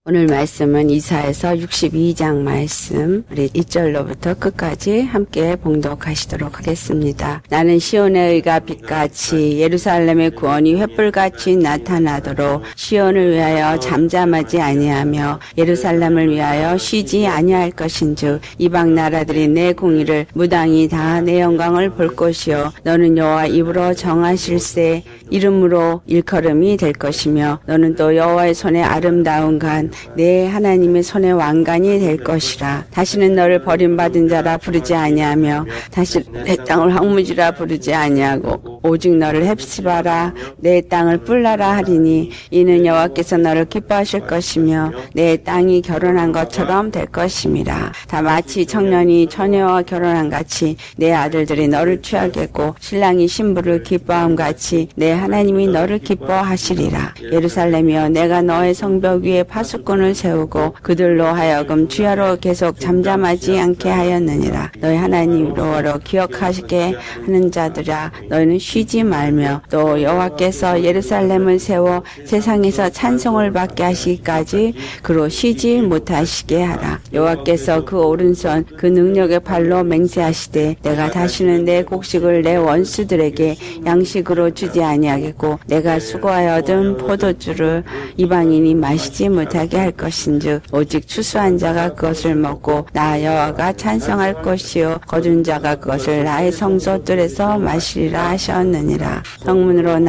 오늘 말씀은 이사야서 62장 말씀, 우리 1절로부터 끝까지 함께 봉독하시도록 하겠습니다. 나는 시온의 의가 빛같이 예루살렘의 구원이 횃불같이 나타나도록 시온을 위하여 잠잠하지 아니하며 예루살렘을 위하여 쉬지 아니할 것인즉 이방 나라들이 내 공의를 무당히 다 내 영광을 볼 것이요 너는 여호와 입으로 정하실세 이름으로 일컬음이 될 것이며 너는 또 여호와의 손에 아름다운 간 내 하나님의 손에 왕관이 될 것이라. 다시는 너를 버림받은 자라 부르지 아니하며 다시 내 땅을 황무지라 부르지 아니하고 오직 너를 헵시바라 내 땅을 뿔라라 하리니 이는 여호와께서 너를 기뻐하실 것이며 내 땅이 결혼한 것처럼 될 것임이라. 다 마치 청년이 처녀와 결혼한 같이 내 아들들이 너를 취하겠고 신랑이 신부를 기뻐함 같이 내 하나님이 너를 기뻐하시리라. 예루살렘이여 내가 너의 성벽 위에 파수꾼을 세우고 그들로 하여금 주야로 계속 잠잠하지 않게 하였느니라. 너희 하나님으로 기억하시게 하는 자들아 너희는 쉬지 말며 또 여호와께서 예루살렘을 세워 세상에서 찬송을 받게 하시기까지 그로 쉬지 못하시게 하라. 여호와께서 그 오른손 그 능력의 팔로 맹세하시되 내가 다시는 내 곡식을 내 원수들에게 양식으로 주지 아니하겠고 내가 수고하여 얻은 포도주를 이방인이 마시지 못하게 할 것인즉 오직 추수한 자가 그것을 먹고 나 여호와가 찬송할 것이요 거둔 자가 그것을 나의 성소들에서 마시리라 하셨느니라. 성문으로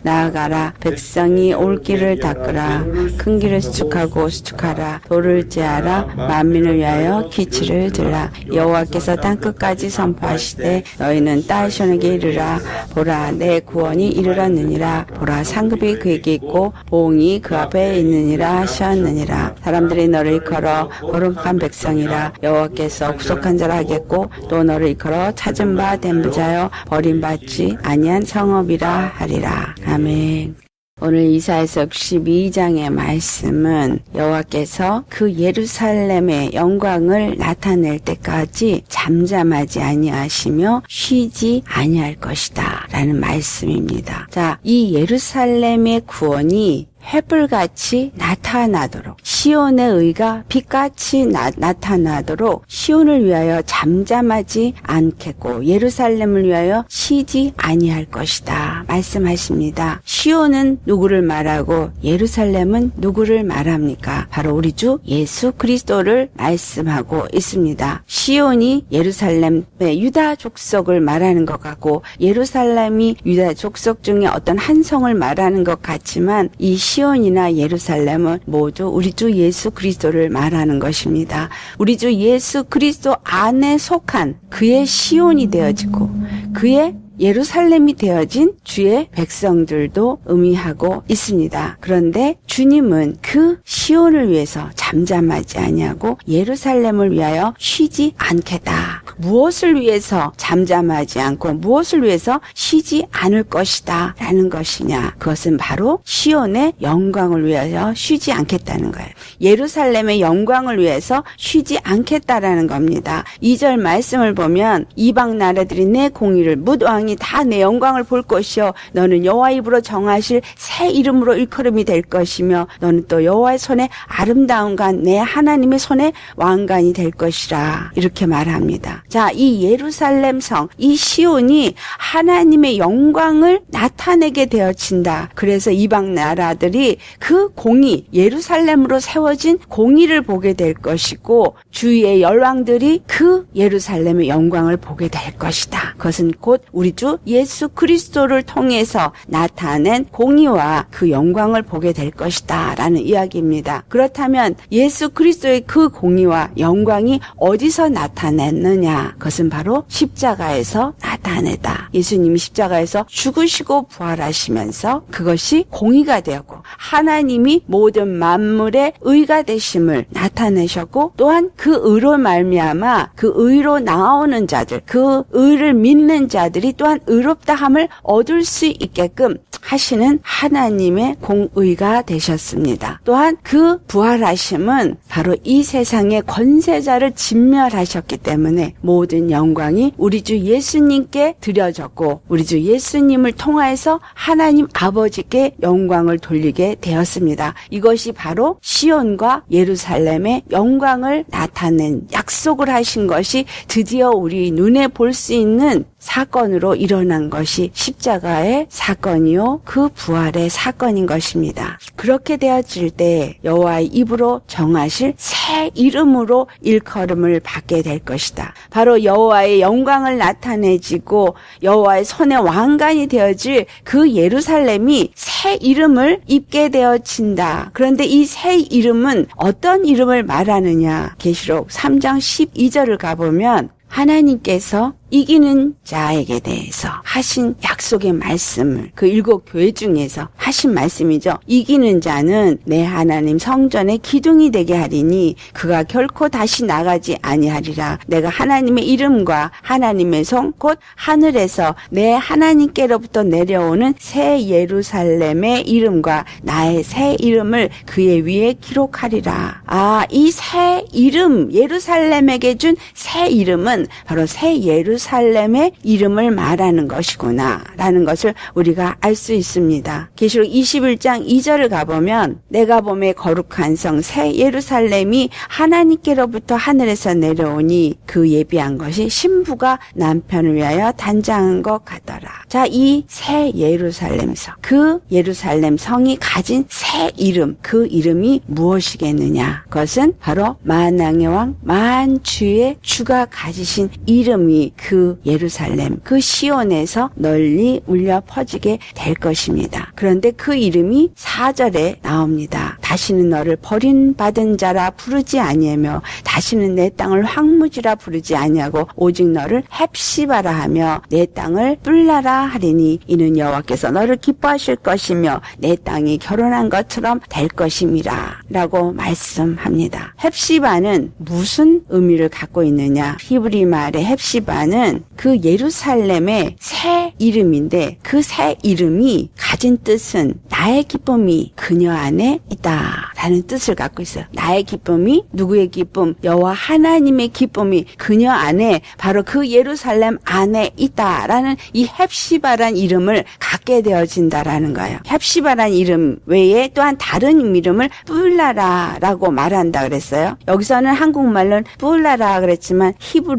나아가라 백성이 올 길을 닦으라. 큰 길을 수축하라. 돌을 제하라. 만민을 위하여 기치를 들라. 여호와께서 땅끝까지 선포하시되 너희는 따시온에게 이르라. 보라 내 구원이 이르렀느니라. 보라 상급이 그에게 있고 보응이 그 앞에 있느니라 하셨느니라. 사람들이 너를 일컬어 거룩한 백성이라. 여호와께서 구속한 자라 하겠고 또 너를 일컬어 찾은 바 된 자여 버림받지 아니한 성읍이라 하리라. 아멘. 오늘 이사야서 62장의 말씀은 여호와께서 그 예루살렘의 영광을 나타낼 때까지 잠잠하지 아니하시며 쉬지 아니할 것이다 라는 말씀입니다. 자, 이 예루살렘의 구원이 횃불같이 나타나도록 시온의 의가 빛같이 나타나도록 시온을 위하여 잠잠하지 않겠고 예루살렘을 위하여 쉬지 아니할 것이다 말씀하십니다. 시온은 누구를 말하고 예루살렘은 누구를 말합니까? 바로 우리 주 예수 그리스도를 말씀하고 있습니다. 시온이 예루살렘의 유다 족속을 말하는 것 같고 예루살렘이 유다 족속 중에 어떤 한 성을 말하는 것 같지만 이 시온이나 예루살렘은 모두 우리 주 예수 그리스도를 말하는 것입니다. 우리 주 예수 그리스도 안에 속한 그의 시온이 되어지고 그의 예루살렘이 되어진 주의 백성들도 의미하고 있습니다. 그런데 주님은 그 시온을 위해서 잠잠하지 아니하고 예루살렘을 위하여 쉬지 않겠다. 무엇을 위해서 잠잠하지 않고 무엇을 위해서 쉬지 않을 것이다 라는 것이냐. 그것은 바로 시온의 영광을 위하여 쉬지 않겠다는 거예요. 예루살렘의 영광을 위해서 쉬지 않겠다라는 겁니다. 2절 말씀을 보면 이방 나라들이 내 공의를 무왕이 다 내 영광을 볼 것이요 너는 여호와 입으로 정하실 새 이름으로 일컬음이 될 것이며 너는 또 여호와의 손에 아름다운 간 내 하나님의 손에 왕관이 될 것이라 이렇게 말합니다. 자, 이 예루살렘 성, 이 시온이 하나님의 영광을 나타내게 되어진다. 그래서 이방 나라들이 그 공의, 예루살렘으로 세워진 공의를 보게 될 것이고 주위의 열왕들이 그 예루살렘의 영광을 보게 될 것이다. 그것은 곧 우리 주 예수 그리스도를 통해서 나타낸 공의와 그 영광을 보게 될 것이다 라는 이야기입니다. 그렇다면 예수 그리스도의 그 공의와 영광이 어디서 나타냈느냐? 그것은 바로 십자가에서 나타내다. 예수님이 십자가에서 죽으시고 부활하시면서 그것이 공의가 되었고 하나님이 모든 만물의 의가 되심을 나타내셨고 또한 그 의로 말미암아 그 의로 나오는 자들, 그 의를 믿는 자들이 또한 의롭다함을 얻을 수 있게끔 하시는 하나님의 공의가 되셨습니다. 또한 그 부활하심은 바로 이 세상의 권세자를 진멸하셨기 때문에 모든 영광이 우리 주 예수님께 드려졌고 우리 주 예수님을 통하여서 하나님 아버지께 영광을 돌리게 되었습니다. 이것이 바로 시온과 예루살렘의 영광을 나타낸 약속을 하신 것이 드디어 우리 눈에 볼 수 있는 사건으로 일어난 것이 십자가의 사건이요 그 부활의 사건인 것입니다. 그렇게 되어질 때 여호와의 입으로 정하실 새 이름으로 일컬음을 받게 될 것이다. 바로 여호와의 영광을 나타내지고 여호와의 손의 왕관이 되어질 그 예루살렘이 새 이름을 입게 되어진다. 그런데 이 새 이름은 어떤 이름을 말하느냐? 계시록 3장 12절을 가보면 하나님께서 이기는 자에게 대해서 하신 약속의 말씀을 그 7교회 중에서 하신 말씀이죠. 이기는 자는 내 하나님 성전의 기둥이 되게 하리니 그가 결코 다시 나가지 아니하리라. 내가 하나님의 이름과 하나님의 성 곧 하늘에서 내 하나님께로부터 내려오는 새 예루살렘의 이름과 나의 새 이름을 그의 위에 기록하리라. 이 새 이름, 예루살렘에게 준 새 이름은 바로 새 예루살렘의 이름을 말하는 것이구나 라는 것을 우리가 알 수 있습니다. 계시록 21장 2절을 가보면 내가 봄에 거룩한 성 새 예루살렘이 하나님께로부터 하늘에서 내려오니 그 예비한 것이 신부가 남편을 위하여 단장한 것 같더라. 자, 이 새 예루살렘 성, 그 예루살렘 성이 가진 새 이름, 그 이름이 무엇이겠느냐? 그것은 바로 만왕의 왕, 만주의 주가 가지신 이름이 그 예루살렘, 그 시온에서 널리 울려 퍼지게 될 것입니다. 그런데 그 이름이 4절에 나옵니다. 다시는 너를 버림받은 자라 부르지 아니하며 다시는 내 땅을 황무지라 부르지 아니하고 오직 너를 헵시바라 하며 내 땅을 뿔라라 하리니 이는 여호와께서 너를 기뻐하실 것이며 내 땅이 결혼한 것처럼 될 것임이라 라고 말씀합니다. 헵시바는 무슨 의미를 갖고 있느냐? 히브리 말의 헵시바는 그 예루살렘의 새 이름인데 그 새 이름이 가진 뜻은 나의 기쁨이 그녀 안에 있다 라는 뜻을 갖고 있어요. 나의 기쁨이 누구의 기쁨? 여호와 하나님의 기쁨이 그녀 안에 바로 그 예루살렘 안에 있다라는 이 헵시바란 이름을 갖게 되어진다라는 거예요. 헵시바란 이름 외에 또한 다른 이름을 뿔라라라고 말한다 그랬어요. 여기서는 한국말로는 뿔라라 그랬지만 히브리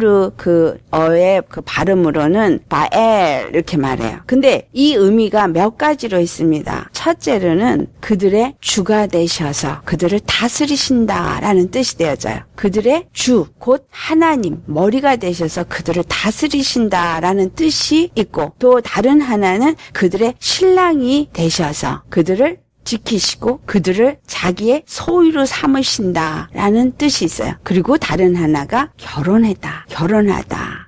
어의 그 발음으로는 바엘 이렇게 말해요. 근데 이 의미가 몇 가지로 있습니다. 첫째로는 그들의 주가 되셔서 그들을 다스리신다라는 뜻이 되어져요. 그들의 주, 곧 하나님, 머리가 되셔서 그들을 다스리신다라는 뜻이 있고 또 다른 하나는 그들의 신랑이 되셔서 그들을 지키시고 그들을 자기의 소유로 삼으신다라는 뜻이 있어요. 그리고 다른 하나가 결혼하다.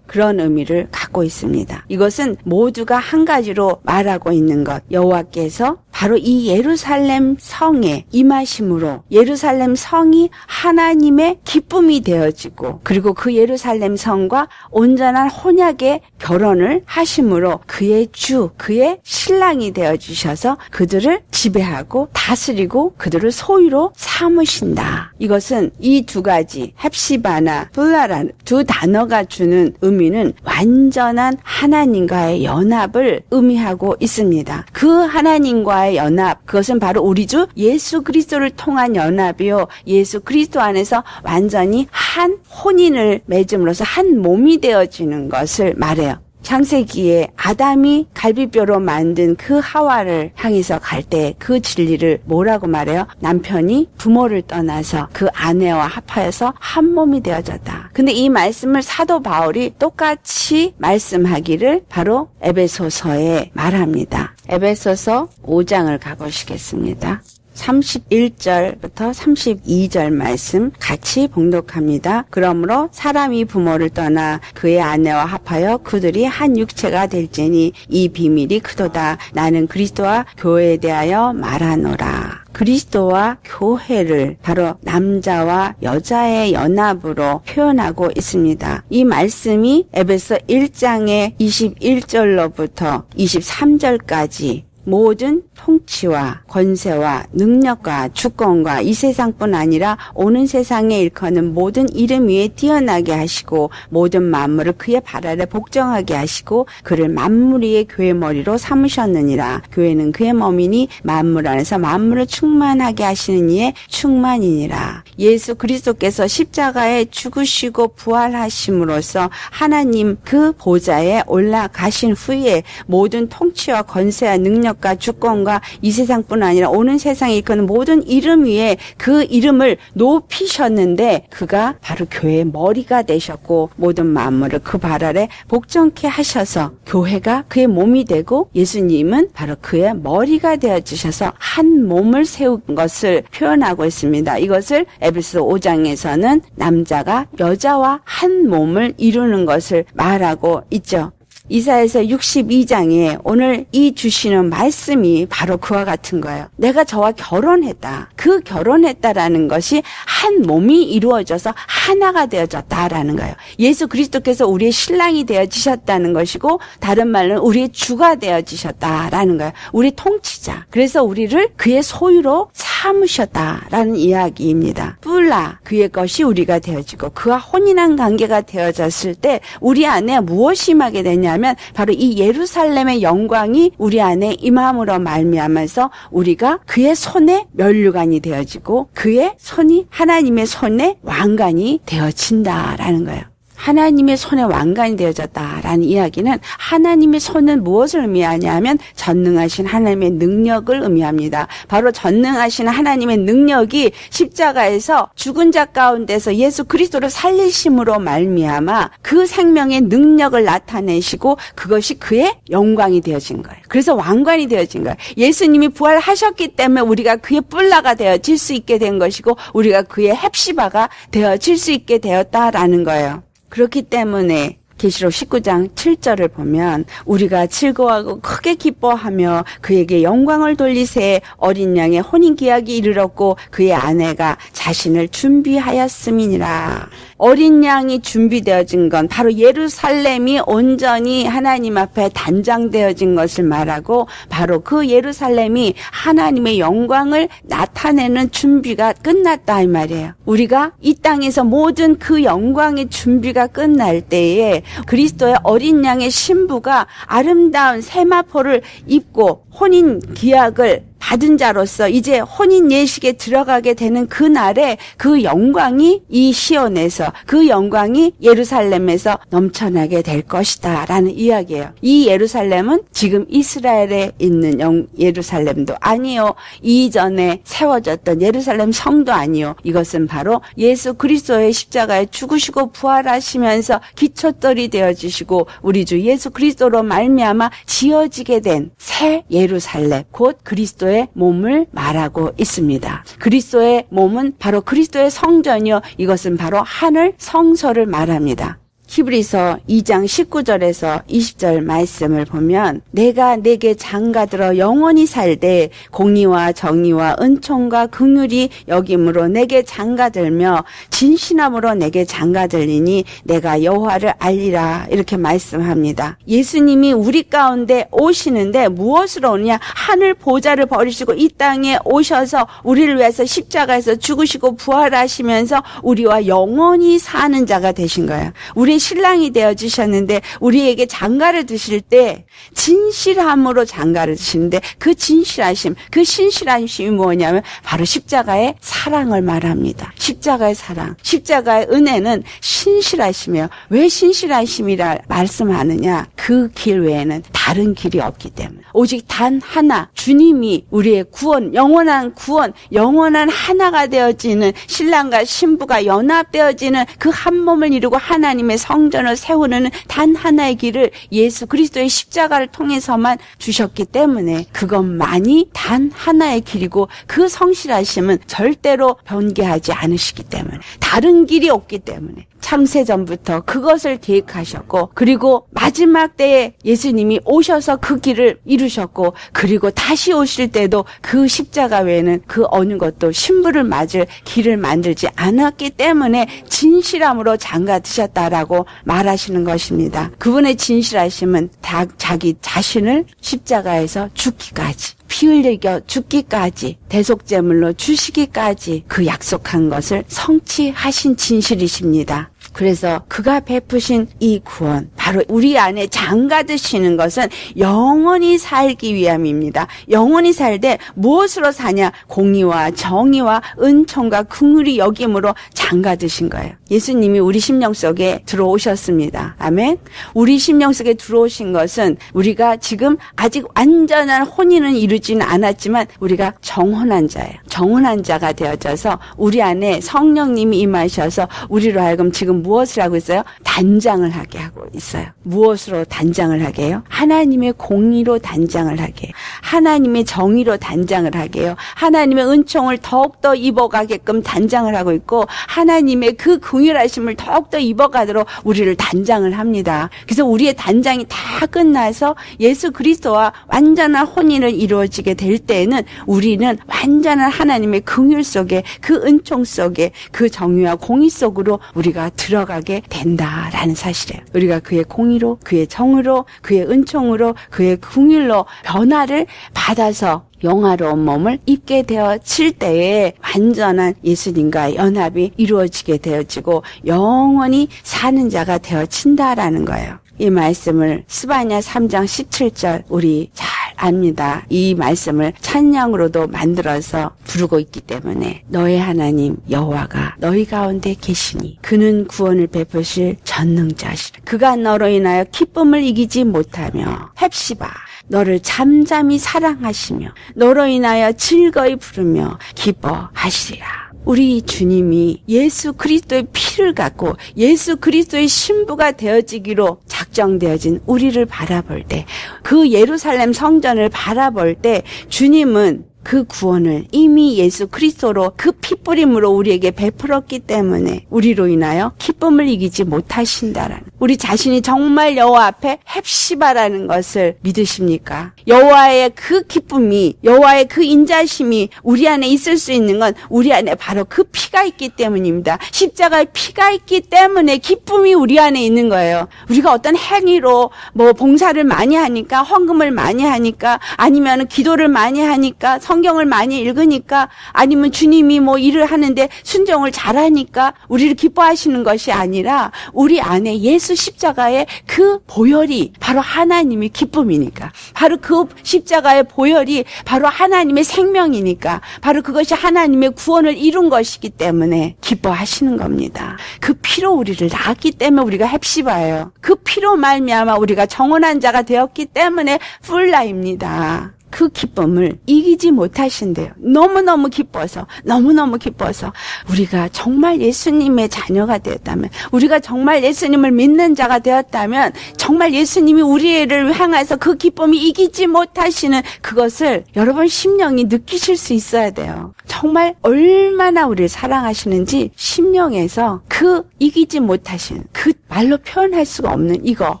그런 의미를 갖고 있습니다. 이것은 모두가 한 가지로 말하고 있는 것. 여호와께서 바로 이 예루살렘 성에 임하심으로 예루살렘 성이 하나님의 기쁨이 되어지고 그리고 그 예루살렘 성과 온전한 혼약의 결혼을 하심으로 그의 주, 그의 신랑이 되어주셔서 그들을 지배하고 다스리고 그들을 소유로 삼으신다. 이것은 이 두 가지 헵시바나 뿔라라는 두 단어가 주는 의미는 완전한 하나님과의 연합을 의미하고 있습니다. 그 하나님과의 연합, 그것은 바로 우리 주 예수 그리스도를 통한 연합이요. 예수 그리스도 안에서 완전히 한 혼인을 맺음으로써 한 몸이 되어지는 것을 말해요. 창세기에 아담이 갈비뼈로 만든 그 하와를 향해서 갈 때 그 진리를 뭐라고 말해요? 남편이 부모를 떠나서 그 아내와 합하여서 한 몸이 되어졌다. 근데 이 말씀을 사도 바울이 똑같이 말씀하기를 바로 에베소서에 말합니다. 에베소서 5장을 가보시겠습니다. 31절부터 32절 말씀 같이 봉독합니다. 그러므로 사람이 부모를 떠나 그의 아내와 합하여 그들이 한 육체가 될지니 이 비밀이 크도다. 나는 그리스도와 교회에 대하여 말하노라. 그리스도와 교회를 바로 남자와 여자의 연합으로 표현하고 있습니다. 이 말씀이 에베소 1장의 21절로부터 23절까지 모든 통치와 권세와 능력과 주권과 이 세상뿐 아니라 오는 세상에 일컫는 모든 이름 위에 뛰어나게 하시고 모든 만물을 그의 발 아래 복종하게 하시고 그를 만물 위의 교회 머리로 삼으셨느니라. 교회는 그의 몸이니 만물 안에서 만물을 충만하게 하시는 이의 충만이니라. 예수 그리스도께서 십자가에 죽으시고 부활하심으로써 하나님 그 보좌에 올라가신 후에 모든 통치와 권세와 능력과 주권과 이 세상뿐 아니라 오는 세상에 일컫는 모든 이름 위에 그 이름을 높이셨는데 그가 바로 교회의 머리가 되셨고 모든 만물을 그 발 아래 복종케 하셔서 교회가 그의 몸이 되고 예수님은 바로 그의 머리가 되어주셔서 한 몸을 세운 것을 표현하고 있습니다. 이것을 에베소 5장에서는 남자가 여자와 한 몸을 이루는 것을 말하고 있죠. 이사야서 62장에 오늘 이 주시는 말씀이 바로 그와 같은 거예요. 내가 저와 결혼했다. 그 결혼했다라는 것이 한 몸이 이루어져서 하나가 되어졌다라는 거예요. 예수 그리스도께서 우리의 신랑이 되어지셨다는 것이고 다른 말로는 우리의 주가 되어지셨다라는 거예요. 우리 통치자. 그래서 우리를 그의 소유로 삼으셨다라는 이야기입니다. 뿔라 그의 것이 우리가 되어지고 그와 혼인한 관계가 되어졌을 때 우리 안에 무엇이 임하게 되냐면 바로 이 예루살렘의 영광이 우리 안에 임함으로 말미암아서 우리가 그의 손에 면류관이 되어지고 그의 손이 하나님의 손에 왕관이 되어진다라는 거예요. 하나님의 손에 왕관이 되어졌다라는 이야기는 하나님의 손은 무엇을 의미하냐면 전능하신 하나님의 능력을 의미합니다. 바로 전능하신 하나님의 능력이 십자가에서 죽은 자 가운데서 예수 그리스도를 살리심으로 말미암아 그 생명의 능력을 나타내시고 그것이 그의 영광이 되어진 거예요. 그래서 왕관이 되어진 거예요. 예수님이 부활하셨기 때문에 우리가 그의 뿔라가 되어질 수 있게 된 것이고 우리가 그의 헵시바가 되어질 수 있게 되었다라는 거예요. 그렇기 때문에 계시록 19장 7절을 보면 우리가 즐거워하고 크게 기뻐하며 그에게 영광을 돌리세 어린 양의 혼인기약이 이르렀고 그의 아내가 자신을 준비하였음이니라. 어린 양이 준비되어진 건 바로 예루살렘이 온전히 하나님 앞에 단장되어진 것을 말하고 바로 그 예루살렘이 하나님의 영광을 나타내는 준비가 끝났다 이 말이에요. 우리가 이 땅에서 모든 그 영광의 준비가 끝날 때에 그리스도의 어린 양의 신부가 아름다운 세마포를 입고 혼인 기약을 받은 자로서 이제 혼인 예식에 들어가게 되는 그날에 그 영광이 이 시온에서 그 영광이 예루살렘에서 넘쳐나게 될 것이다 라는 이야기예요. 이 예루살렘은 지금 이스라엘에 있는 예루살렘도 아니요. 이전에 세워졌던 예루살렘 성도 아니요. 이것은 바로 예수 그리스도의 십자가에 죽으시고 부활하시면서 기초돌이 되어주시고 우리 주 예수 그리스도로 말미암아 지어지게 된 새 예루살렘 곧 그리스도의 몸을 말하고 있습니다. 그리스도의 몸은 바로 그리스도의 성전이요. 이것은 바로 하늘 성소를 말합니다. 히브리서 2장 19절에서 20절 말씀을 보면 내가 내게 장가들어 영원히 살되 공의와 정의와 은총과 긍휼이 여김으로 내게 장가들며 진실함으로 내게 장가들리니 내가 여호와를 알리라 이렇게 말씀합니다. 예수님이 우리 가운데 오시는데 무엇으로 오느냐? 하늘 보좌를 버리시고 이 땅에 오셔서 우리를 위해서 십자가에서 죽으시고 부활하시면서 우리와 영원히 사는 자가 되신 거예요. 우리 신랑이 되어주셨는데 우리에게 장가를 두실 때 진실함으로 장가를 두시는데 그 진실하심, 그 신실하심이 뭐냐면 바로 십자가의 사랑을 말합니다. 십자가의 사랑, 십자가의 은혜는 신실하심이에요. 왜 신실하심이라 말씀하느냐? 그 길 외에는 다른 길이 없기 때문에 오직 단 하나 주님이 우리의 구원, 영원한 구원, 영원한 하나가 되어지는 신랑과 신부가 연합되어지는 그 한 몸을 이루고 하나님의 성전을 세우는 단 하나의 길을 예수 그리스도의 십자가를 통해서만 주셨기 때문에 그것만이 단 하나의 길이고 그 성실하심은 절대로 변개하지 않으십니다. 않으시기 때문에, 다른 길이 없기 때문에 창세전부터 그것을 계획하셨고, 그리고 마지막 때에 예수님이 오셔서 그 길을 이루셨고, 그리고 다시 오실 때도 그 십자가 외에는 그 어느 것도 신부를 맞을 길을 만들지 않았기 때문에 진실함으로 장가드셨다라고 말하시는 것입니다. 그분의 진실하심은 자기 자신을 십자가에서 죽기까지, 피 흘리겨 죽기까지, 대속제물로 주시기까지 그 약속한 것을 성취하신 진실이십니다. 그래서 그가 베푸신 이 구원, 바로 우리 안에 장가드시는 것은 영원히 살기 위함입니다. 영원히 살되 무엇으로 사냐? 공의와 정의와 은총과 긍휼이 여김으로 장가드신 거예요. 예수님이 우리 심령 속에 들어오셨습니다. 아멘. 우리 심령 속에 들어오신 것은 우리가 지금 아직 완전한 혼인은 이루지는 않았지만 우리가 정혼한 자예요. 정혼한 자가 되어져서 우리 안에 성령님이 임하셔서 우리로 하여금 지금 무엇을 하고 있어요? 단장을 하게 하고 있어요. 무엇으로 단장을 하게 해요? 하나님의 공의로 단장을 하게 해요. 하나님의 정의로 단장을 하게 해요. 하나님의 은총을 더욱더 입어가게끔 단장을 하고 있고, 하나님의 그 긍휼하심을 더욱더 입어가도록 우리를 단장을 합니다. 그래서 우리의 단장이 다 끝나서 예수 그리스도와 완전한 혼인을 이루어지게 될 때에는 우리는 완전한 하나님의 긍휼 속에, 그 은총 속에, 그 정의와 공의 속으로 우리가 들어가게 된다라는 사실이에요. 우리가 그의 공의로, 그의 정의로, 그의 은총으로, 그의 긍휼로 변화를 받아서 영화로운 몸을 입게 되어질 때에 완전한 예수님과 연합이 이루어지게 되어지고 영원히 사는 자가 되어진다라는 거예요. 이 말씀을 스바냐 3장 17절 우리 잘 압니다. 이 말씀을 찬양으로도 만들어서 부르고 있기 때문에, 너의 하나님 여호와가 너희 가운데 계시니 그는 구원을 베푸실 전능자시라. 그가 너로 인하여 기쁨을 이기지 못하며 헵시바 너를 잠잠히 사랑하시며 너로 인하여 즐거이 부르며 기뻐하시리라. 우리 주님이 예수 그리스도의 피를 갖고 예수 그리스도의 신부가 되어지기로 작정되어진 우리를 바라볼 때, 그 예루살렘 성전을 바라볼 때 주님은 그 구원을 이미 예수 그리스도로 그 피뿌림으로 우리에게 베풀었기 때문에 우리로 인하여 기쁨을 이기지 못하신다라는, 우리 자신이 정말 여호와 앞에 헵시바라는 것을 믿으십니까? 여호와의 그 기쁨이, 여호와의 그 인자심이 우리 안에 있을 수 있는 건 우리 안에 바로 그 피가 있기 때문입니다. 십자가의 피가 있기 때문에 기쁨이 우리 안에 있는 거예요. 우리가 어떤 행위로 봉사를 많이 하니까, 헌금을 많이 하니까, 아니면 기도를 많이 하니까, 성경을 많이 읽으니까, 아니면 주님이 일을 하는데 순종을 잘하니까 우리를 기뻐하시는 것이 아니라, 우리 안에 예수 십자가의 그 보혈이 바로 하나님의 기쁨이니까, 바로 그 십자가의 보혈이 바로 하나님의 생명이니까, 바로 그것이 하나님의 구원을 이룬 것이기 때문에 기뻐하시는 겁니다. 그 피로 우리를 낳았기 때문에 우리가 헵시바예요. 그 피로 말미암아 우리가 정혼한 자가 되었기 때문에 풀라입니다. 그 기쁨을 이기지 못하신대요. 너무너무 기뻐서, 너무너무 기뻐서 우리가 정말 예수님의 자녀가 되었다면, 우리가 정말 예수님을 믿는 자가 되었다면, 정말 예수님이 우리를 향해서 그 기쁨이 이기지 못하시는 그것을 여러분 심령이 느끼실 수 있어야 돼요. 정말 얼마나 우리를 사랑하시는지 심령에서 그 이기지 못하시는, 그 말로 표현할 수가 없는 이거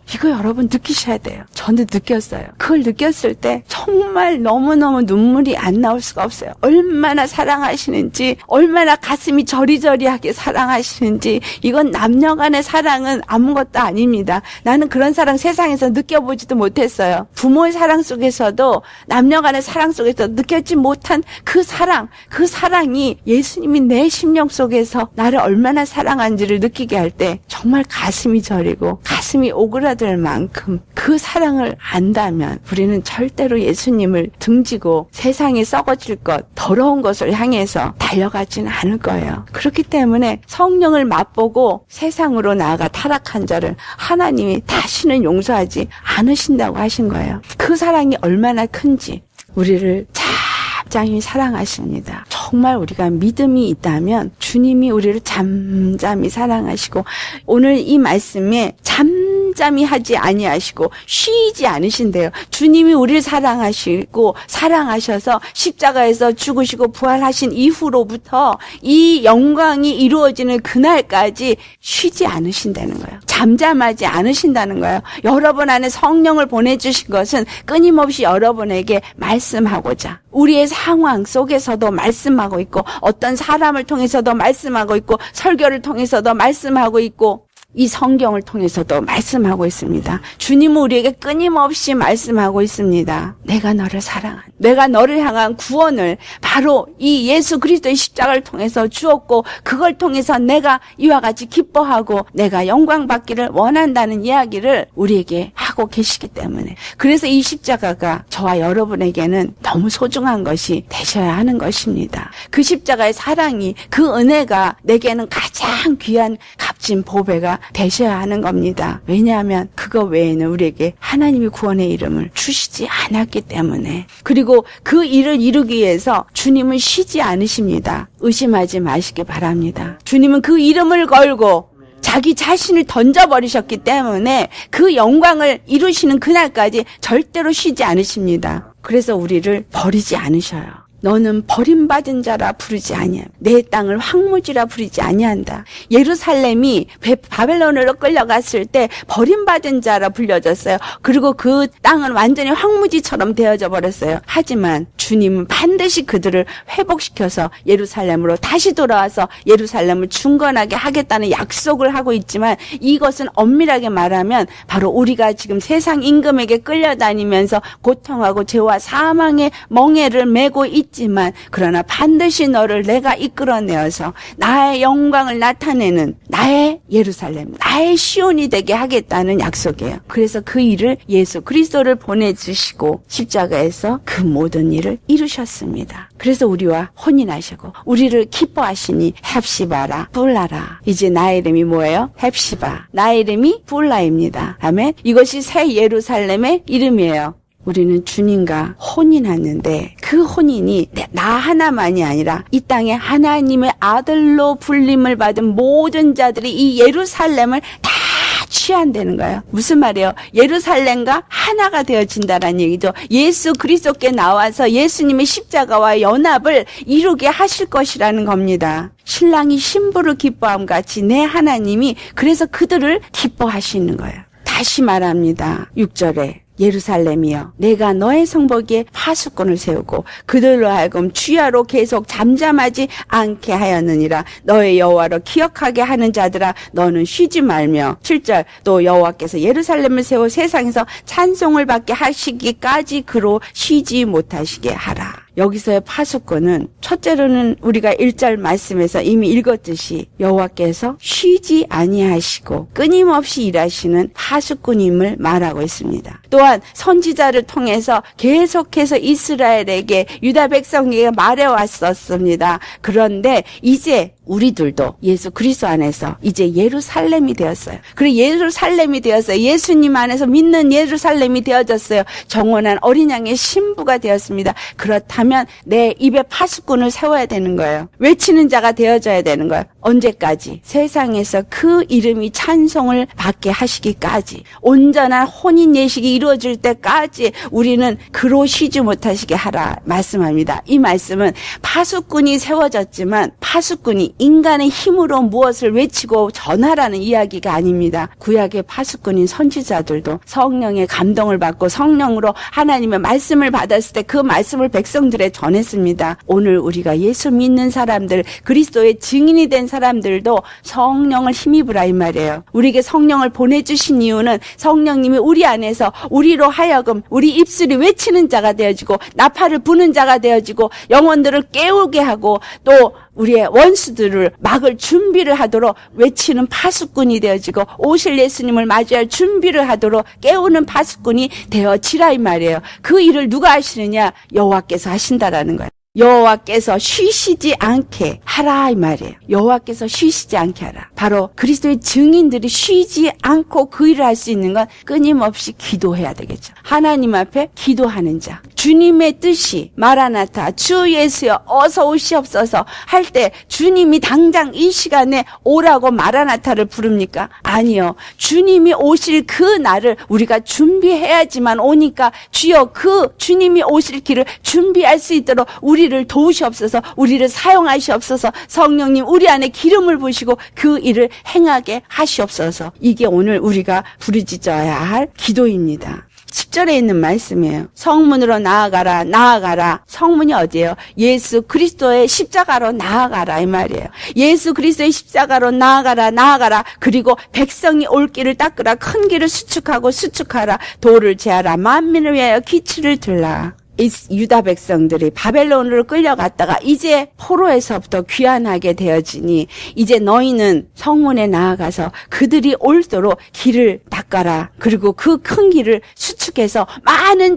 여러분 느끼셔야 돼요. 저도 느꼈어요. 그걸 느꼈을 때 정말 너무너무 눈물이 안 나올 수가 없어요. 얼마나 사랑하시는지, 얼마나 가슴이 저리저리하게 사랑하시는지. 이건 남녀 간의 사랑은 아무것도 아닙니다. 나는 그런 사랑 세상에서 느껴보지도 못했어요. 부모의 사랑 속에서도, 남녀 간의 사랑 속에서 느꼈지 못한 그 사랑이 예수님이 내 심령 속에서 나를 얼마나 사랑한지를 느끼게 할 때 정말 가슴이 저리고 가슴이 오그라들 만큼 그 사랑을 안다면 우리는 절대로 예수님을 등지고 세상에 썩어질 것, 더러운 것을 향해서 달려가지는 않을 거예요. 그렇기 때문에 성령을 맛보고 세상으로 나아가 타락한 자를 하나님이 다시는 용서하지 않으신다고 하신 거예요. 그 사랑이 얼마나 큰지 우리를 잠잠히 사랑하십니다. 정말 우리가 믿음이 있다면 주님이 우리를 잠잠히 사랑하시고, 오늘 이 말씀에 잠잠히 잠잠히 하지 아니하시고 쉬지 않으신대요. 주님이 우리를 사랑하시고 사랑하셔서 십자가에서 죽으시고 부활하신 이후로부터 이 영광이 이루어지는 그날까지 쉬지 않으신다는 거예요. 잠잠하지 않으신다는 거예요. 여러분 안에 성령을 보내주신 것은 끊임없이 여러분에게 말씀하고자, 우리의 상황 속에서도 말씀하고 있고, 어떤 사람을 통해서도 말씀하고 있고, 설교를 통해서도 말씀하고 있고, 이 성경을 통해서도 말씀하고 있습니다. 주님은 우리에게 끊임없이 말씀하고 있습니다. 내가 너를 사랑한다. 내가 너를 향한 구원을 바로 이 예수 그리스도의 십자가를 통해서 주었고, 그걸 통해서 내가 이와 같이 기뻐하고 내가 영광 받기를 원한다는 이야기를 우리에게 하고 계시기 때문에, 그래서 이 십자가가 저와 여러분에게는 너무 소중한 것이 되셔야 하는 것입니다. 그 십자가의 사랑이, 그 은혜가 내게는 가장 귀한 값진 보배가 되셔야 하는 겁니다. 왜냐하면 그거 외에는 우리에게 하나님이 구원의 이름을 주시지 않았기 때문에. 그리고 그 일을 이루기 위해서 주님은 쉬지 않으십니다. 의심하지 마시기 바랍니다. 주님은 그 이름을 걸고 자기 자신을 던져버리셨기 때문에 그 영광을 이루시는 그날까지 절대로 쉬지 않으십니다. 그래서 우리를 버리지 않으셔요. 너는 버림받은 자라 부르지 아니하. 내 땅을 황무지라 부르지 아니한다. 예루살렘이 바벨론으로 끌려갔을 때 버림받은 자라 불려졌어요. 그리고 그 땅은 완전히 황무지처럼 되어져 버렸어요. 하지만 주님은 반드시 그들을 회복시켜서 예루살렘으로 다시 돌아와서 예루살렘을 중건하게 하겠다는 약속을 하고 있지만, 이것은 엄밀하게 말하면 바로 우리가 지금 세상 임금에게 끌려다니면서 고통하고 죄와 사망의 멍에를 메고 있지만, 그러나 반드시 너를 내가 이끌어내어서 나의 영광을 나타내는 나의 예루살렘, 나의 시온이 되게 하겠다는 약속이에요. 그래서 그 일을 예수 그리스도를 보내주시고 십자가에서 그 모든 일을 이루셨습니다. 그래서 우리와 혼인하시고 우리를 기뻐하시니 헵시바라 뿔라라. 이제 나의 이름이 뭐예요? 헵시바. 나의 이름이 뿔라입니다. 아멘. 이것이 새 예루살렘의 이름이에요. 우리는 주님과 혼인하는데, 그 혼인이 나 하나만이 아니라 이 땅에 하나님의 아들로 불림을 받은 모든 자들이 이 예루살렘을 다 취한다는 거예요. 무슨 말이에요? 예루살렘과 하나가 되어진다는 얘기죠. 예수 그리스도께 나와서 예수님의 십자가와 연합을 이루게 하실 것이라는 겁니다. 신랑이 신부를 기뻐함 같이 내 하나님이 그래서 그들을 기뻐하시는 거예요. 다시 말합니다. 6절에 예루살렘이여, 내가 너의 성벽에 파수꾼을 세우고 그들로 하여금 주야로 계속 잠잠하지 않게 하였느니라. 너의 여호와로 기억하게 하는 자들아, 너는 쉬지 말며. 7절, 또 여호와께서 예루살렘을 세워 세상에서 찬송을 받게 하시기까지 그로 쉬지 못하시게 하라. 여기서의 파수꾼은 첫째로는 우리가 1절 말씀에서 이미 읽었듯이 여호와께서 쉬지 아니하시고 끊임없이 일하시는 파수꾼임을 말하고 있습니다. 또한 선지자를 통해서 계속해서 이스라엘에게, 유다 백성에게 말해왔었습니다. 그런데 이제 우리들도 예수 그리스도 안에서 이제 예루살렘이 되었어요. 그리고 예루살렘이 되었어요. 예수님 안에서 믿는 예루살렘이 되어졌어요. 정원한 어린 양의 신부가 되었습니다. 그렇다면 내 입에 파수꾼을 세워야 되는 거예요. 외치는 자가 되어져야 되는 거예요. 언제까지? 세상에서 그 이름이 찬송을 받게 하시기까지, 온전한 혼인 예식이 이루어질 때까지 우리는 그로 쉬지 못하시게 하라 말씀합니다. 이 말씀은 파수꾼이 세워졌지만 파수꾼이 인간의 힘으로 무엇을 외치고 전하라는 이야기가 아닙니다. 구약의 파수꾼인 선지자들도 성령의 감동을 받고 성령으로 하나님의 말씀을 받았을 때 그 말씀을 백성들에 전했습니다. 오늘 우리가 예수 믿는 사람들, 그리스도의 증인이 된 사람들도 성령을 힘입으라 이 말이에요. 우리에게 성령을 보내주신 이유는 성령님이 우리 안에서 우리로 하여금 우리 입술이 외치는 자가 되어지고 나팔을 부는 자가 되어지고 영혼들을 깨우게 하고 또 우리의 원수들을 막을 준비를 하도록 외치는 파수꾼이 되어지고 오실 예수님을 맞이할 준비를 하도록 깨우는 파수꾼이 되어지라 이 말이에요. 그 일을 누가 하시느냐? 여호와께서 하신다라는 거예요. 여호와께서 쉬시지 않게 하라 이 말이에요. 여호와께서 쉬시지 않게 하라. 바로 그리스도의 증인들이 쉬지 않고 그 일을 할 수 있는 건 끊임없이 기도해야 되겠죠. 하나님 앞에 기도하는 자. 주님의 뜻이 마라나타 주 예수여 어서 오시옵소서 할 때 주님이 당장 이 시간에 오라고 마라나타를 부릅니까? 아니요. 주님이 오실 그 날을 우리가 준비해야지만 오니까 주여 그 주님이 오실 길을 준비할 수 있도록 우리를 도우시옵소서, 우리를 사용하시옵소서, 성령님 우리 안에 기름을 부으시고 그 일을 행하게 하시옵소서. 이게 오늘 우리가 부르짖어야 할 기도입니다. 10절에 있는 말씀이에요. 성문으로 나아가라, 나아가라. 성문이 어디예요? 예수 그리스도의 십자가로 나아가라 이 말이에요. 예수 그리스도의 십자가로 나아가라, 나아가라. 그리고 백성이 올 길을 닦으라. 큰 길을 수축하라. 돌을 제하라. 만민을 위하여 기치를 들라. 이 유다 백성들이 바벨론으로 끌려갔다가 이제 포로에서부터 귀환하게 되어지니 이제 너희는 성문에 나아가서 그들이 올도록 길을 닦아라. 그리고 그 큰 길을 수축해서 많은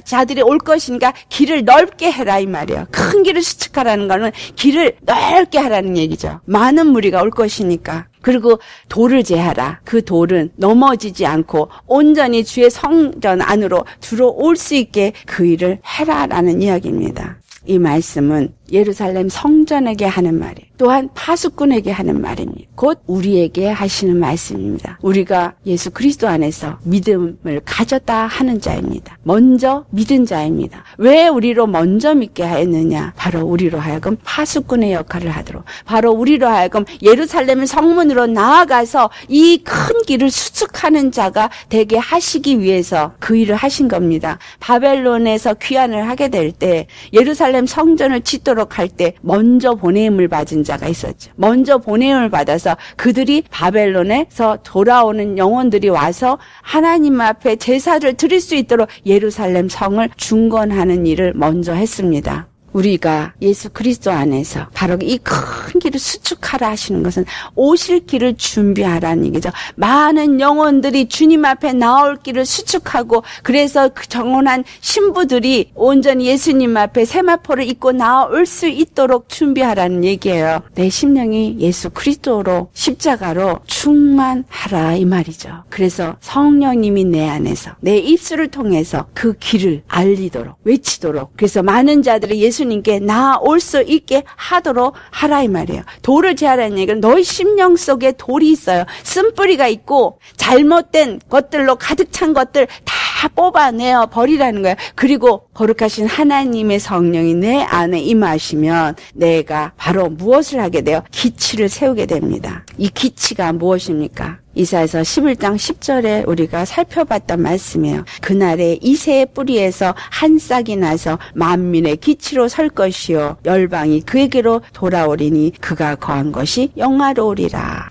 자들이 올 것이니까 길을 넓게 해라 이 말이에요. 큰 길을 수축하라는 거는 길을 넓게 하라는 얘기죠. 많은 무리가 올 것이니까. 그리고 돌을 제하라. 그 돌은 넘어지지 않고 온전히 주의 성전 안으로 들어올 수 있게 그 일을 해라라는 이야기입니다. 이 말씀은 예루살렘 성전에게 하는 말이에요. 또한 파수꾼에게 하는 말입니다. 곧 우리에게 하시는 말씀입니다. 우리가 예수 그리스도 안에서 믿음을 가졌다 하는 자입니다. 먼저 믿은 자입니다. 왜 우리로 먼저 믿게 하였느냐? 바로 우리로 하여금 파수꾼의 역할을 하도록, 바로 우리로 하여금 예루살렘 성문으로 나아가서 이 큰 길을 수축하는 자가 되게 하시기 위해서 그 일을 하신 겁니다. 바벨론에서 귀환을 하게 될 때 예루살렘 성전을 짓도록 할 때 먼저 보냄을 받은 자가 있었죠. 먼저 보냄을 받아서 그들이 바벨론에서 돌아오는 영혼들이 와서 하나님 앞에 제사를 드릴 수 있도록 예루살렘 성을 중건하는 일을 먼저 했습니다. 우리가 예수 그리스도 안에서 바로 이 큰 길을 수축하라 하시는 것은 오실 길을 준비하라는 얘기죠. 많은 영혼들이 주님 앞에 나올 길을 수축하고 그래서 그 정혼한 신부들이 온전히 예수님 앞에 세마포를 입고 나올 수 있도록 준비하라는 얘기예요. 내 심령이 예수 그리스도로 십자가로 충만하라 이 말이죠. 그래서 성령님이 내 안에서 내 입술을 통해서 그 길을 알리도록 외치도록 그래서 많은 자들이 예수님께 나올 수 있게 하도록 하라 이 말이에요. 돌을 제하라는 얘기는 너희 심령 속에 돌이 있어요. 쓴뿌리가 있고 잘못된 것들로 가득 찬 것들 다 뽑아내어 버리라는 거예요. 그리고 거룩하신 하나님의 성령이 내 안에 임하시면 내가 바로 무엇을 하게 돼요? 기치를 세우게 됩니다. 이 기치가 무엇입니까? 이사야서 11장 10절에 우리가 살펴봤던 말씀이에요. 그날에 이새의 뿌리에서 한 싹이 나서 만민의 기치로 설 것이요 열방이 그에게로 돌아오리니 그가 거한 것이 영화로우리라.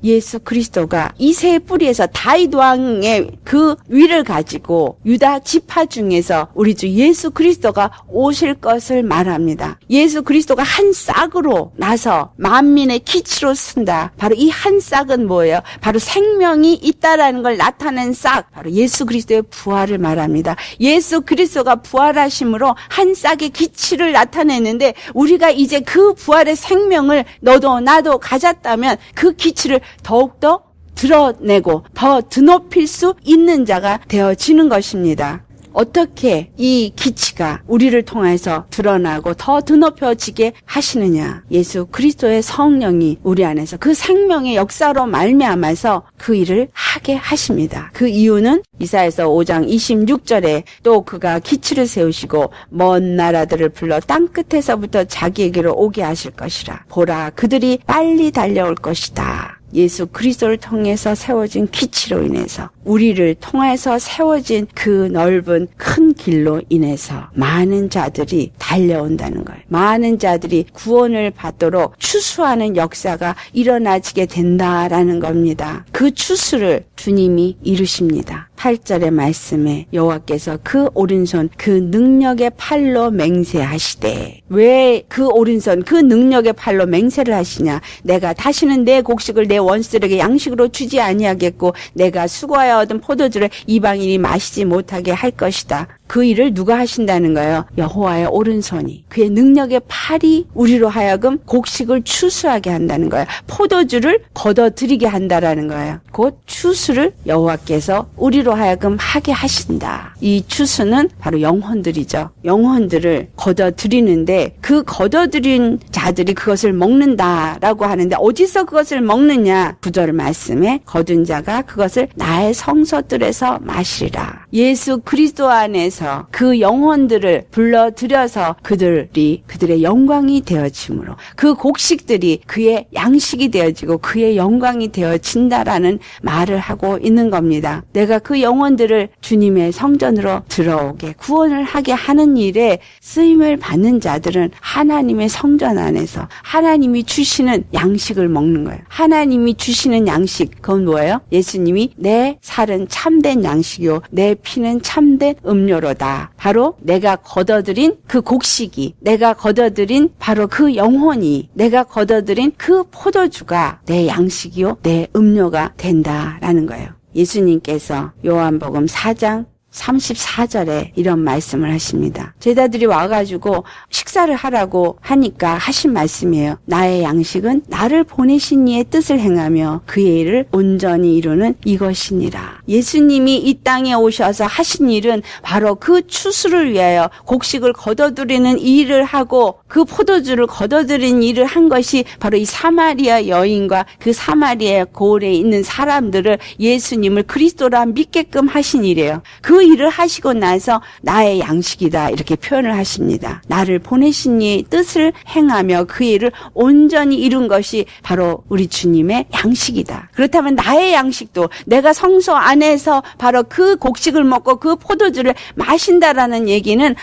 예수 그리스도가 이새의 뿌리에서 다윗 왕의 그 위를 가지고 유다 지파 중에서 우리 주 예수 그리스도가 오실 것을 말합니다. 예수 그리스도가 한 싹으로 나서 만민의 기치로 쓴다. 바로 이 한 싹은 뭐예요? 바로 생명이 있다라는 걸 나타낸 싹, 바로 예수 그리스도의 부활을 말합니다. 예수 그리스도가 부활하심으로 한 싹의 기치를 나타내는데 우리가 이제 그 부활의 생명을 너도 나도 가졌다면 그 기치를 더욱더 드러내고 더 드높일 수 있는 자가 되어지는 것입니다. 어떻게 이 기치가 우리를 통해서 드러나고 더 드높여지게 하시느냐? 예수 그리스도의 성령이 우리 안에서 그 생명의 역사로 말미암아서 그 일을 하게 하십니다. 그 이유는 이사야서 5장 26절에 또 그가 기치를 세우시고 먼 나라들을 불러 땅끝에서부터 자기에게로 오게 하실 것이라. 보라, 그들이 빨리 달려올 것이다. 예수 그리스도를 통해서 세워진 기치로 인해서 우리를 통해서 세워진 그 넓은 큰 길로 인해서 많은 자들이 달려온다는 거예요. 많은 자들이 구원을 받도록 추수하는 역사가 일어나지게 된다라는 겁니다. 그 추수를 주님이 이루십니다. 8절의 말씀에 여호와께서 그 오른손 그 능력의 팔로 맹세하시되, 왜 그 오른손 그 능력의 팔로 맹세를 하시냐? 내가 다시는 내 곡식을 내 원수들에게 양식으로 주지 아니하겠고 내가 수고하여 얻은 포도주를 이방인이 마시지 못하게 할 것이다. 그 일을 누가 하신다는 거예요? 여호와의 오른손이, 그의 능력의 팔이 우리로 하여금 곡식을 추수하게 한다는 거예요. 포도주를 걷어들이게 한다라는 거예요. 곧 추수를 여호와께서 우리로 하여금 하게 하신다. 이 추수는 바로 영혼들이죠. 영혼들을 걷어들이는데 그 걷어들인 자들이 그것을 먹는다라고 하는데, 어디서 그것을 먹느냐? 9절 말씀에 거둔 자가 그것을 나의 성소들에서 마시리라. 예수 그리스도 안에서 그 영혼들을 불러들여서 그들의 영광이 되어짐으로 그 곡식들이 그의 양식이 되어지고 그의 영광이 되어진다라는 말을 하고 있는 겁니다. 내가 그 영혼들을 주님의 성전으로 들어오게 구원을 하게 하는 일에 쓰임을 받는 자들은 하나님의 성전 안에서 하나님이 주시는 양식을 먹는 거예요. 하나님이 주시는 양식, 그건 뭐예요? 예수님이 내 살은 참된 양식이요 내 피는 참된 음료로다. 바로 내가 걷어들인 그 곡식이, 내가 걷어들인 바로 그 영혼이, 내가 걷어들인 그 포도주가 내 양식이요 내 음료가 된다라는 거예요. 예수님께서 요한복음 4장 34절에 이런 말씀을 하십니다. 제자들이 와가지고 식사를 하라고 하니까 하신 말씀이에요. 나의 양식은 나를 보내신 이의 뜻을 행하며 그의 일을 온전히 이루는 이것이니라. 예수님이 이 땅에 오셔서 하신 일은 바로 그 추수를 위하여 곡식을 걷어들이는 일을 하고 그 포도주를 걷어들이는 일을 한 것이 바로 이 사마리아 여인과 그 사마리아 고을에 있는 사람들을 예수님을 그리스도라 믿게끔 하신 일이에요. 그 일을 하시고 나서 나의 양식이다 이렇게 표현을 하십니다. 나를 보내신 이의 뜻을 행하며 그 일을 온전히 이룬 것이 바로 우리 주님의 양식이다. 그렇다면 나의 양식도 내가 성소 안에서 바로 그 곡식을 먹고 그 포도주를 마신다라는 얘기는,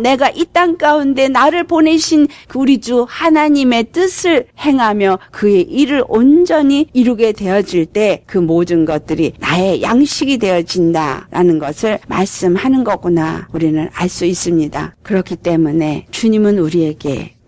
내가 이 땅 가운데 나를 보내신 우리 주 하나님의 뜻을 행하며 그의 일을 온전히 이루게 되어질 때 그 모든 것들이 나의 양식이 되어진다라는 것을 말씀하는 거구나 우리는 알 수 있습니다. 그렇기 때문에 주님은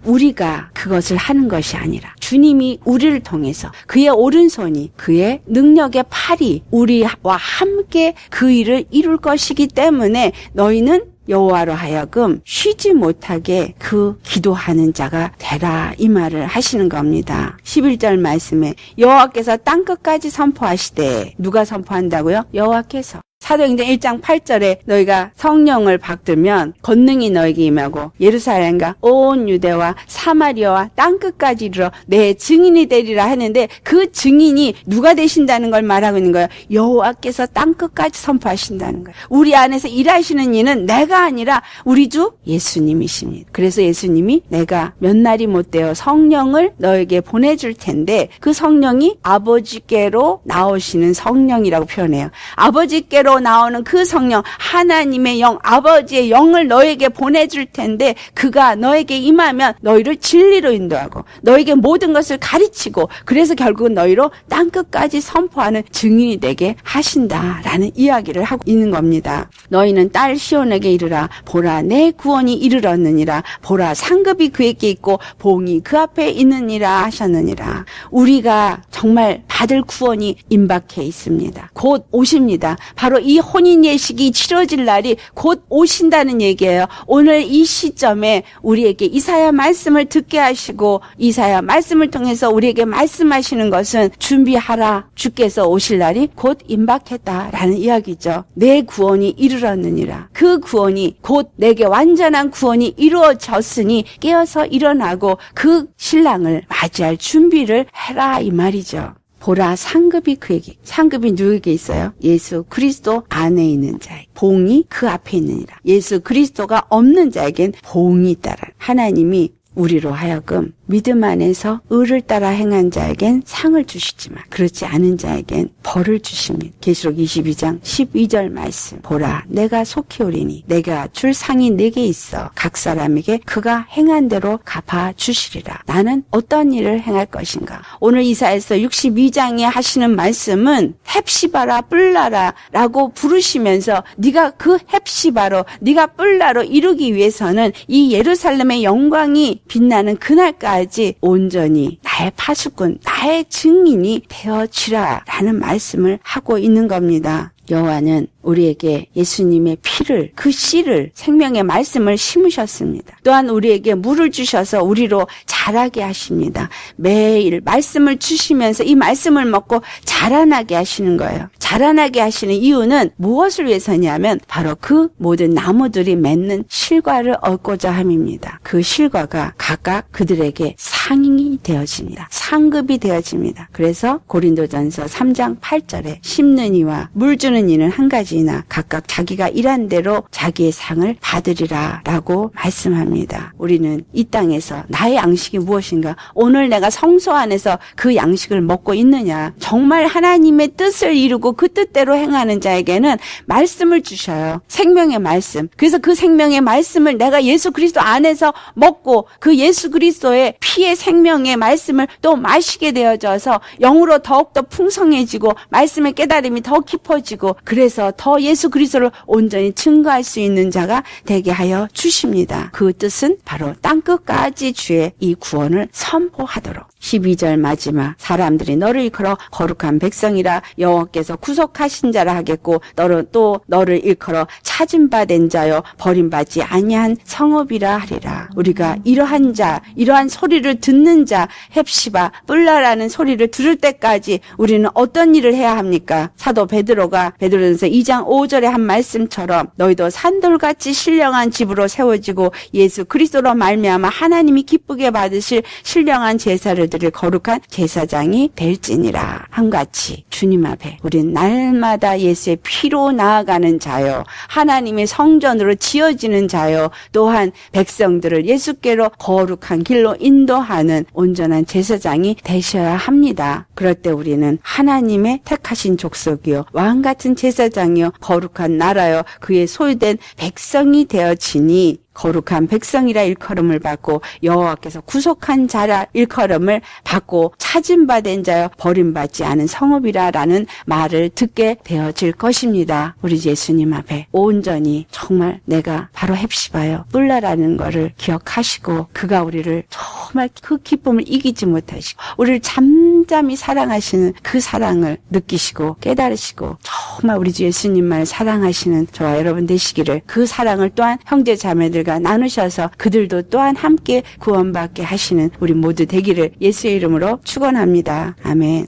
우리가 그것을 하는 것이 아니라 주님이 우리를 통해서 그의 오른손이, 그의 능력의 팔이 우리와 함께 그 일을 이룰 것이기 때문에 너희는 여호와로 하여금 쉬지 못하게 그 기도하는 자가 되라, 이 말을 하시는 겁니다. 11절 말씀에 여호와께서 땅끝까지 선포하시되, 누가 선포한다고요? 여호와께서. 사도행전 1장 8절에 너희가 성령을 받들면 권능이 너에게 임하고 예루살렘과 온 유대와 사마리아와 땅끝까지 이르러 내 증인이 되리라 하는데, 그 증인이 누가 되신다는 걸 말하고 있는 거예요. 여호와께서 땅끝까지 선포하신다는 거예요. 우리 안에서 일하시는 이는 내가 아니라 우리 주 예수님이십니다. 그래서 예수님이 내가 몇 날이 못되어 성령을 너에게 보내줄 텐데, 그 성령이 아버지께로 나오시는 성령이라고 표현해요. 아버지께로 나오는 그 성령, 하나님의 영, 아버지의 영을 너에게 보내줄 텐데, 그가 너에게 임하면 너희를 진리로 인도하고 너에게 모든 것을 가르치고, 그래서 결국은 너희로 땅끝까지 선포하는 증인이 되게 하신다라는 이야기를 하고 있는 겁니다. 너희는 딸 시온에게 이르라. 보라, 내 구원이 이르렀느니라. 보라, 상급이 그에게 있고 봉이 그 앞에 있느니라 하셨느니라. 우리가 정말 받을 구원이 임박해 있습니다. 곧 오십니다. 바로 이 혼인 예식이 치러질 날이 곧 오신다는 얘기예요. 오늘 이 시점에 우리에게 이사야 말씀을 듣게 하시고, 이사야 말씀을 통해서 우리에게 말씀하시는 것은 준비하라, 주께서 오실 날이 곧 임박했다라는 이야기죠. 내 구원이 이르렀느니라. 그 구원이 곧 내게 완전한 구원이 이루어졌으니 깨어서 일어나고 그 신랑을 맞이할 준비를 해라, 이 말이죠. 보라, 상급이 그에게, 상급이 누구에게 있어요? 예수 그리스도 안에 있는 자에게, 봉이 그 앞에 있느니라. 예수 그리스도가 없는 자에겐 봉이 있다라. 하나님이 우리로 하여금 믿음 안에서 의를 따라 행한 자에겐 상을 주시지만 그렇지 않은 자에겐 벌을 주십니다. 계시록 22장 12절 말씀. 보라, 내가 속히 오리니 내가 줄 상이 내게 있어 각 사람에게 그가 행한 대로 갚아 주시리라. 나는 어떤 일을 행할 것인가? 오늘 이사야서 62장에 하시는 말씀은 헵시바라 뿔나라 라고 부르시면서 네가 그 헵시바로 네가 뿔나로 이루기 위해서는 이 예루살렘의 영광이 빛나는 그날까지 온전히 나의 파수꾼, 나의 증인이 되어지라 라는 말씀을 하고 있는 겁니다. 여호와는 우리에게 예수님의 피를, 그 씨를, 생명의 말씀을 심으셨습니다. 또한 우리에게 물을 주셔서 우리로 자라게 하십니다. 매일 말씀을 주시면서 이 말씀을 먹고 자라나게 하시는 거예요. 자라나게 하시는 이유는 무엇을 위해서냐면 바로 그 모든 나무들이 맺는 실과를 얻고자 함입니다. 그 실과가 각각 그들에게 상이 되어집니다. 상급이 되어집니다. 그래서 고린도전서 3장 8절에 심는 이와 물 주는 이는 한 가지이나 각각 자기가 일한 대로 자기의 상을 받으리라 라고 말씀합니다. 우리는 이 땅에서 나의 양식이 무엇인가? 오늘 내가 성소 안에서 그 양식을 먹고 있느냐? 정말 하나님의 뜻을 이루고 그 뜻대로 행하는 자에게는 말씀을 주셔요. 생명의 말씀. 그래서 그 생명의 말씀을 내가 예수 그리스도 안에서 먹고 그 예수 그리스도의 피의 생명의 말씀을 또 마시게 되어져서 영으로 더욱더 풍성해지고 말씀의 깨달음이 더 깊어지고 그래서 더 예수 그리스도를 온전히 증거할 수 있는 자가 되게 하여 주십니다. 그 뜻은 바로 땅끝까지 주의 이 구원을 선포하도록. 12절 마지막. 사람들이 너를 일컬어 거룩한 백성이라 여호와께서 구속하신 자라 하겠고 너를 일컬어 찾은 바 된 자여 버림받지 아니한 성읍이라 하리라. 우리가 이러한 자, 이러한 소리를 듣는 자, 헵시바 뿔라라는 소리를 들을 때까지 우리는 어떤 일을 해야 합니까? 사도 베드로가 베드로전서 2장 5절의 한 말씀처럼 너희도 산돌같이 신령한 집으로 세워지고 예수 그리스도로 말미암아 하나님이 기쁘게 받으실 신령한 제사를 드릴 거룩한 제사장이 될지니라. 한같이 주님 앞에 우린 날마다 예수의 피로 나아가는 자요, 하나님의 성전으로 지어지는 자요, 또한 백성들을 예수께로 거룩한 길로 인도하는 온전한 제사장이 되셔야 합니다. 그럴 때 우리는 하나님의 택하신 족속이요 왕같은 제사장이요 거룩한 나라요 그의 소유된 백성이 되어지니 거룩한 백성이라 일컬음을 받고 여호와께서 구속한 자라 일컬음을 받고 찾은 바 된 자여 버림받지 않은 성읍이라라는 말을 듣게 되어질 것입니다. 우리 예수님 앞에 온전히 정말 내가 바로 헵시바요 뿔라라는 거를 기억하시고 그가 우리를 정말 그 기쁨을 이기지 못하시고 우리를 잠잠히 사랑하시는 그 사랑을 느끼시고 깨달으시고 정말 우리 주 예수님만을 사랑하시는 저와 여러분 되시기를, 그 사랑을 또한 형제 자매들과 나누셔서 그들도 또한 함께 구원받게 하시는 우리 모두 되기를 예수의 이름으로 축원합니다. 아멘.